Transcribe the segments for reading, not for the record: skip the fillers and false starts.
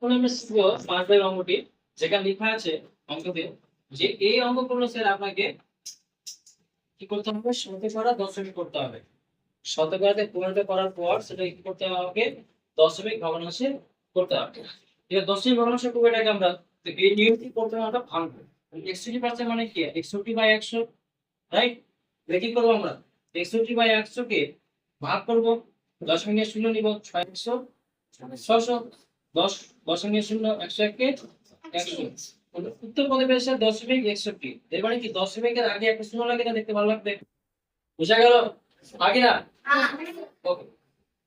এখন আমরা শিখবো 5 অঙ্কটি, যেখানে লেখা আছে অঙ্কতে যে এই অঙ্কগুলো স্যার আপনাকে কি করতে হবে, শতকরা দশমিক করতে হবে। শতকরাতে পরিণত করার পর সেটা কি করতে হবে, আমাকে দশমিক ভগ্নাংশে করতে হবে। ঠিক আছে, দশমিক ভগ্নাংশে করবো এটাকে আমরা। তো এই নিয়মটি প্রথমে আমরা ভাঙবো। 61% মানে কি, 61/100, রাইট? এটা কি করবো আমরা, 61/100 কে ভাগ করবো, দশমিকের শূন্য নিব, 600, 600, 10 দশমিকের শূন্য, 101 কে 100। উত্তর পদে পেয়েছে 10.61। এর মানে কি দশমিকের আগে একটা শূন্য লাগে, না দেখতে ভালো লাগবে, বুঝা গেল? আগে না, ওকে।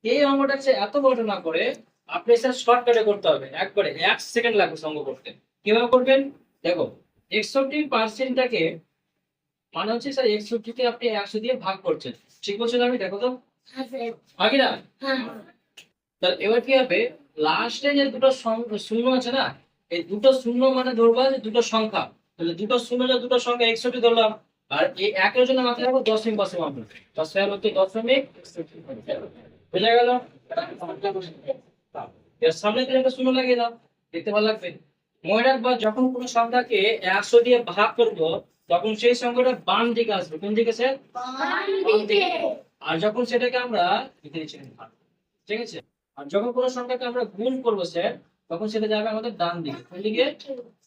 এই অঙ্কটা হচ্ছে এত বড় না করে আপনি স্যার শর্টকাটে করতে হবে, একবারে 1 সেকেন্ড লাগবে অঙ্ক করতে। কিভাবে করবেন দেখো, 61%টাকে মানে হচ্ছে স্যার 61 কে আপনি 100 দিয়ে ভাগ করছেন, ঠিক বলছেন? আমি দেখো তো আগে না, তাহলে এবার কি হবে, লাস্টে যে দুটো শূন্য আছে না, এই দুটো শূন্য মানে ধরবা যে দুটো সংখ্যা, তাহলে দুটো শূন্য যে দুটো সংখ্যা 61 ধরলাম, আর এই একের জন্য মাথায় রাখবো দশমিক বসে আমরা, দশমিক হচ্ছে দশমিক, বুঝা গেল? এর সামনে থেকে একটা শূন্য লাগিয়ে দাও, দেখতে ভালো লাগবে। মনে রাখবা যখন কোনো সংখ্যাকে 100 দিয়ে ভাগ করব, তখন সেই সংখ্যাটা বাম দিকে আসবে। কোন দিকে স্যার? বাম দিকে। আর যখন সেটাকে আমরা লিখে দিচ্ছি, ঠিক আছে, আর যখন কোনো সংখ্যাকে আমরা গুণ করব স্যার, তখন সেটা যাবে আমাদের ডান দিকে। কোন দিকে?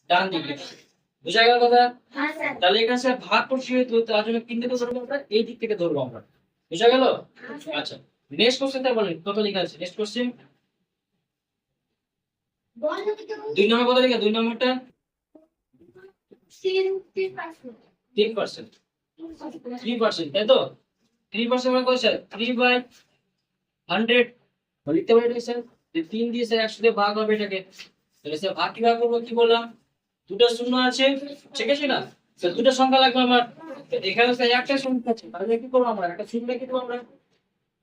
ডান দিকে। বুঝা গেল কথা? তাহলে এখানে স্যার ভাগ করছি, তো তার জন্য কোন দিকে ধরবো আমরা, এই দিক থেকে ধরবো আমরা। বুঝা গেল? আচ্ছা, নেক্সট কোশ্চেনটা বলেন, কত লেখা আছে নেক্সট কোশ্চেন? 2 নম্বর কত লেখা, 2 নম্বরটা 3%। 3%, তাই তো? 3% মানে কত স্যার? 3/100 লিখতে পারি না স্যার, যে 3 দিয়ে স্যার 100 দিয়ে ভাগ হবে এটাকে। তাহলে স্যার ভাগ কিভাবে করবো, কি বললাম, দুটো শূন্য আছে, ঠিক আছে না স্যার, দুটো সংখ্যা লাগবে আমার। তো এখানে স্যার একটা সংখ্যা আছে, তাহলে কি করবো আমরা, একটা শূন্য রেখে দেবো আমরা,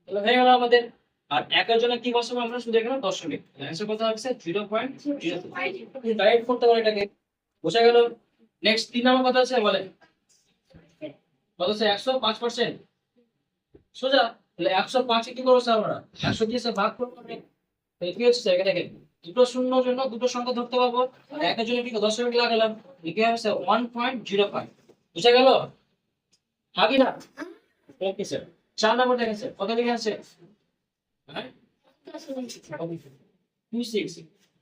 তাহলে হয়ে গেল আমাদের। আর একের জন্য কি বসাবো আমরা, শুধু এখানে দশমিক, অ্যানসার কত হবে স্যার? 0.0। ডাইরেক্ট করতে পারি এটাকে, বোঝা গেল? নেক্সট 3 নম্বর কথা আছে বলেন, কত স্যার? 105%, সোজা। তাহলে 105 কে কি করবো স্যার আমরা, 100 দিয়ে স্যার ভাগ করবো। তাহলে কি হচ্ছে স্যার, এখানে দেখেন দুটো শূন্যর জন্য দুটো সংখ্যা ধরতে পারবো, আর একের জন্য কি দশমিক লাগালাম, কি হবে স্যার? 1.05। বুঝা গেল? হাবি না? Okay sir. 4 নম্বর দেখেন স্যার, কত লেখা আছে? হ্যাঁ, 26।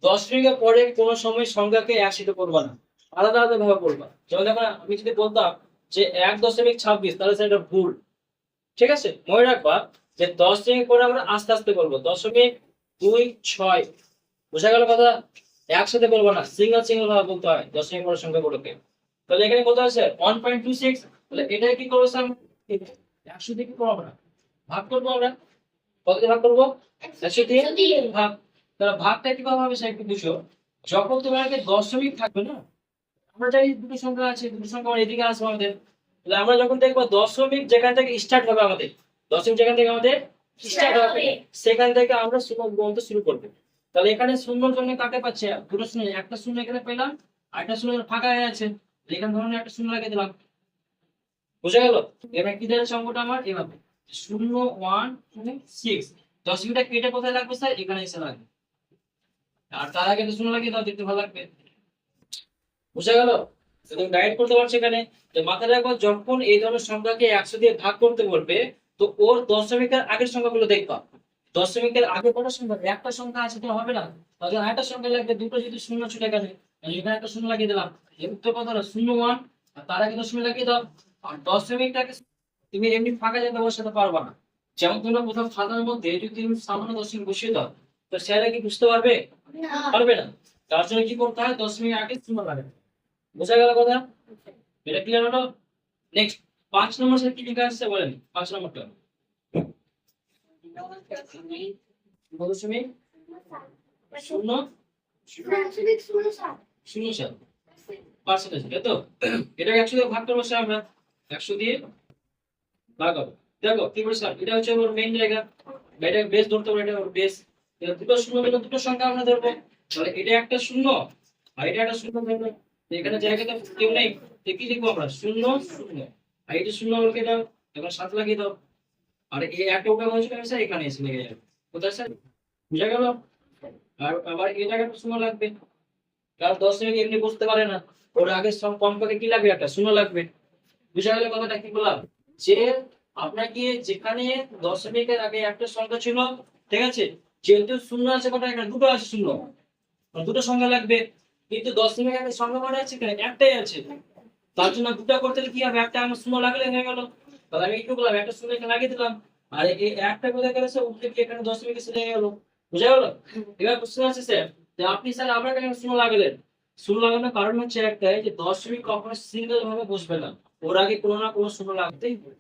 দশমিকের পরে কোন সময় সংখ্যাকে একসাথে করবা না, আলাদা আলাদা ভাবে করবা। যেমন দেখো, আমি যদি বলতাম যে 1.26, তাহলে স্যার এটা ভুল। ঠিক আছে, মনে রাখবা যে 10 থেকে করে আমরা আস্তে আস্তে বলবো, 0.26। বোঝা গেল কথা? একসাথে বলবো না, সিঙ্গেল সিঙ্গেল ভাবে বলতে হয় 10 থেকে করে সংখ্যাগুলোকে। তাহলে এখানে কত আছে? 1.26। তাহলে এটা কি করবো স্যার, 100 দিয়ে কি করবো না, ভাগ করবো আমরা। কত দিয়ে ভাগ করবো? 100 দিয়ে ভাগ। তাহলে ভাগটা কিভাবে হবে স্যার, একটু বুঝো। যখন তোমার আগে দশমিক থাকবে না, আমরা জানি দুটো সংখ্যা আছে, দুটো সংখ্যা আমার এদিকে আসবে আমাদের। তাহলে আমরা যখন দেখবো দশমিক যেখান থেকে স্টার্ট হবে আমাদের, দশমিক যেখান থেকে আমাদের স্টার্ট হবে, সেখান থেকে আমরা শূন্য বলতে শুরু করবো। তাহলে এখানে শূন্যর জন্য কাকে পাচ্ছে, দুটো শূন্য, একটা শূন্য এখানে পেলাম, আর একটা শূন্য ফাঁকা হয়ে আছে, এখানে ধরুন একটা শূন্য লাগিয়ে দিলাম। বুঝা গেল? এবার কি দাঁড়াচ্ছে অঙ্কটা আমার এভাবে, 0.126। দশমিকটা কেটে কোথায় লাগবে স্যার? এখানে এসে লাগবে। আর তার আগে একটা শূন্য লাগিয়ে দাও, দেখতে ভালো লাগবে। বুঝা গেল? তুমি গাইড করতে পারছো এখানে। তো মাথায় রাখো, যখন এই ধরনের সংখ্যাকে 100 দিয়ে ভাগ করতে বলবে, তো ওর দশমিকের আগের সংখ্যাগুলো দেখবা। দশমিকের আগে কত সংখ্যা, একটা সংখ্যা আছে তো হবে না, তাহলে আরেকটা সংখ্যা লাগবে, দুটো যদি শূন্য ছিল এখানে, তাহলে এখানে একটা শূন্য লাগিয়ে দিলাম। এর উত্তর কত হলো? 0.1। আর তার আগে দশমিক লাগিয়ে দাও। আর দশমিকটাকে তুমি এমনি ফাঁকা জায়গায় বসাতে পারবা না। যেমন তোমরা কোথাও খাতার মধ্যে যদি তুমি সামান্য দশমিক বসিয়ে দাও, তো সেটা কি বুঝতে পারবে? পারবে না। তার জন্য কি করতে হয়, দশমিক আগে শূন্য লাগাতে। বোঝা গেল কথা? এটা ক্লিয়ার হলো? নেক্সট 5 নম্বর স্যার কি লেখা আছে বলেন, 5 নম্বরটা দশমিক শূন্য শূন্য সাত পার্সেন্টেজ, তাই তো? এটাকে 100 দিয়ে ভাগ করবো স্যার আমরা, 100 দিয়ে ভাগ হবে। দেখো কি বলছে, এটা হচ্ছে ওর মেইন জায়গা, এটা বেস ধরতে হবে, এটা ওর বেস। এটা দুটো শূন্য মিলে দুটো সংখ্যা আমরা ধরবো, তাহলে এটা একটা শূন্য আর এটা একটা শূন্য ধরবো। এখানে জায়গাতে কেউ নেই, তো কি লিখবো আমরা? শূন্য শূন্য। আর এটা শূন্য বলকে দাও, এবার 7 লাগিয়ে দাও। আর এই একটা উঠে বলছিল স্যার, এখানে এসে লেগে যাবে। কোথায় স্যার? বুঝা গেল? আর আবার এই জায়গাটা শূন্য লাগবে, কারণ দশমিক এমনি বুঝতে পারে না, ওর আগে কমপক্ষে কি লাগবে, একটা শূন্য লাগবে। বুঝা গেল কথাটা কি বললাম, যে আপনাকে যেখানে দশমিকের আগে একটা সংখ্যা ছিল, ঠিক আছে, যেহেতু শূন্য আছে কটা, এখানে দুটো আছে শূন্য, দুটো সংখ্যা লাগবে, কিন্তু দশমিকের আগে সংখ্যা কটা আছে, এখানে একটাই আছে। তার জন্য দুটো করতে গেলে কি হবে, একটা আমার শূন্য লাগলে হয়ে গেল, তাহলে আমি একটু করলাম, একটা শূন্য এখানে লাগিয়ে দিলাম, আর এই একটা কোথায় গেছে, উঠে গিয়ে এখানে দশমিক এসে লেগে গেল। বুঝা গেল? এবার প্রশ্ন আছে স্যার, যে আপনি স্যার আবার কেন শূন্য লাগালেন? শূন্য লাগানোর কারণ হচ্ছে একটাই, যে দশমিক কখনো সিঙ্গেল ভাবে বসবে না, ওর আগে কোনো না কোনো শূন্য লাগতেই হবে।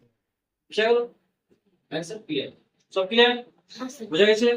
বুঝা গেল? Answer clear? সব ক্লিয়ার? বুঝা গেছে?